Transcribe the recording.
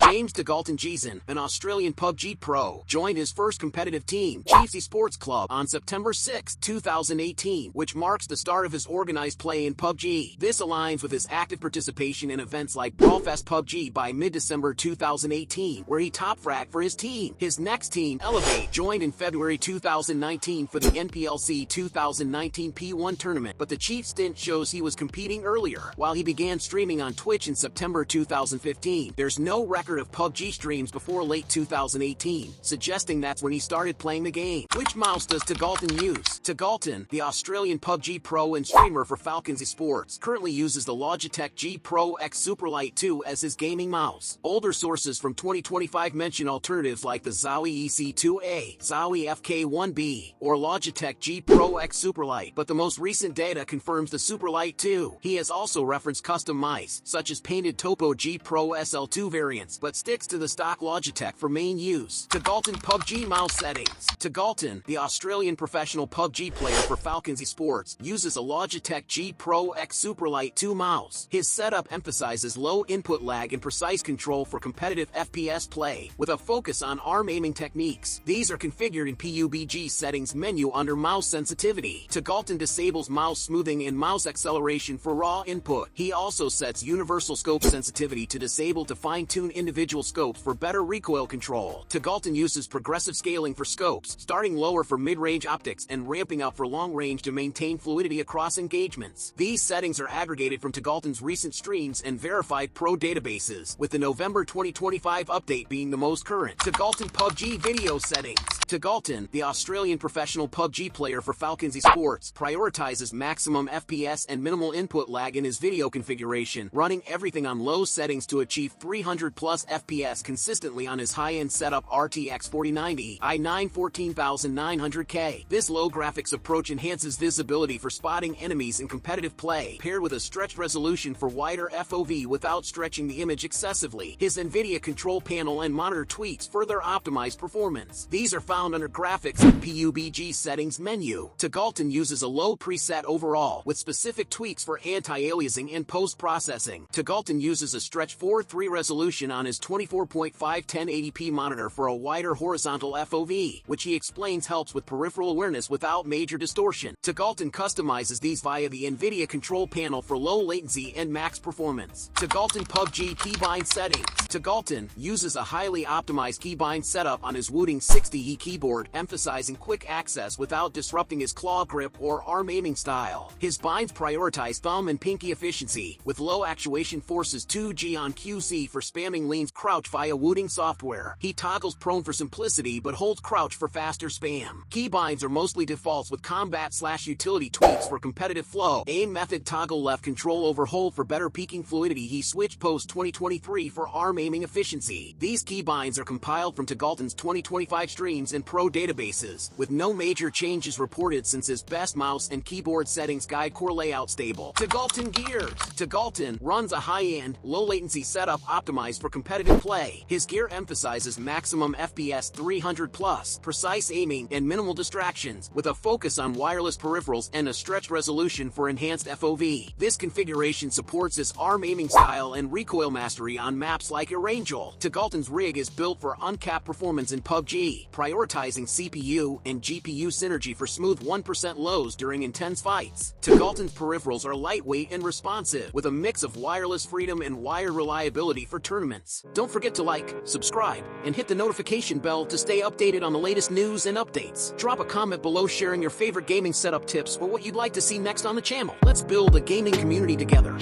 James Tegalton Jeeson, an Australian PUBG pro, joined his first competitive team, Chiefs Esports Club, on September 6, 2018, which marks the start of his organized play in PUBG. This aligns with his active participation in events like Brawlfest PUBG by mid-December 2018, where he top fragged for his team. His next team, Elevate, joined in February 2019 for the NPLC 2019 P1 tournament, but the Chiefs stint shows he was competing earlier, while he began streaming on Twitch in September 2015. There's no record of PUBG streams before late 2018, suggesting that's when he started playing the game. Which mouse does Tegalton use? Tegalton, the Australian PUBG pro and streamer for Falcons Esports, currently uses the Logitech G Pro X Superlight 2 as his gaming mouse. Older sources from 2025 mention alternatives like the Zowie EC2A, Zowie FK1B, or Logitech G Pro X Superlight, but the most recent data confirms the Superlight 2. He has also referenced custom mice, such as painted Topo G Pro SL2 variants, but sticks to the stock Logitech for main use. Tegalton PUBG mouse settings. Tegalton, the Australian professional PUBG player for Falcons Esports, uses a Logitech G Pro X Superlight 2 mouse. His setup emphasizes low input lag and precise control for competitive FPS play, with a focus on arm aiming techniques. These are configured in PUBG settings menu under mouse sensitivity. Tegalton disables mouse smoothing and mouse acceleration for raw input. He also sets universal scope sensitivity to disable to fine-tune individual scopes for better recoil control. Tegalton uses progressive scaling for scopes, starting lower for mid-range optics and ramping up for long range to maintain fluidity across engagements. These settings are aggregated from Tegalton's recent streams and verified pro databases, with the November 2025 update being the most current. Tegalton PUBG video settings. Tegalton, the Australian professional PUBG player for Falcons Esports, prioritizes maximum FPS and minimal input lag in his video configuration, running everything on low settings to achieve 300 plus FPS consistently on his high-end setup RTX 4090 i9 14900K. This low graphics approach enhances visibility for spotting enemies in competitive play, paired with a stretched resolution for wider FOV without stretching the image excessively. His Nvidia control panel and monitor tweaks further optimize performance. These are found under graphics and PUBG settings menu. Tegalton uses a low preset overall, with specific tweaks for anti-aliasing and post-processing. Tegalton uses a stretch 4:3 resolution on his 24.5 1080p monitor for a wider horizontal FOV, which he explains helps with peripheral awareness without major distortion. Tegalton customizes these via the Nvidia control panel for low latency and max performance. Tegalton PUBG keybind settings. Tegalton uses a highly optimized keybind setup on his Wooting 60E keyboard, emphasizing quick access without disrupting his claw grip or arm aiming style. His binds prioritize thumb and pinky efficiency, with low actuation forces 2G on QC for spamming leans crouch via Wooting software. He toggles prone for simplicity but holds crouch for faster spam. Keybinds are mostly defaults with combat/utility tweaks for competitive flow. Aim method toggle left control over hold for better peaking fluidity. He switched post 2023 for arm aiming efficiency. These keybinds are compiled from Tegalton's 2025 streams and pro databases, with no major changes reported since his best mouse and keyboard settings guide core layout stable. Tegalton gears. Tegalton runs a high-end, low-latency setup optimized for competitive play. His gear emphasizes maximum FPS 300+, precise aiming, and minimal distractions, with a focus on wireless peripherals and a stretched resolution for enhanced FOV. This configuration supports his arm aiming style and recoil mastery on maps like Erangel. Tegalton's rig is built for uncapped performance in PUBG, prioritizing CPU and GPU synergy for smooth 1% lows during intense fights. Tegalton's peripherals are lightweight and responsive, with a mix of wireless freedom and wire reliability for tournaments. Don't forget to like, subscribe, and hit the notification bell to stay updated on the latest news and updates. Drop a comment below sharing your favorite gaming setup tips or what you'd like to see next on the channel. Let's build a gaming community together.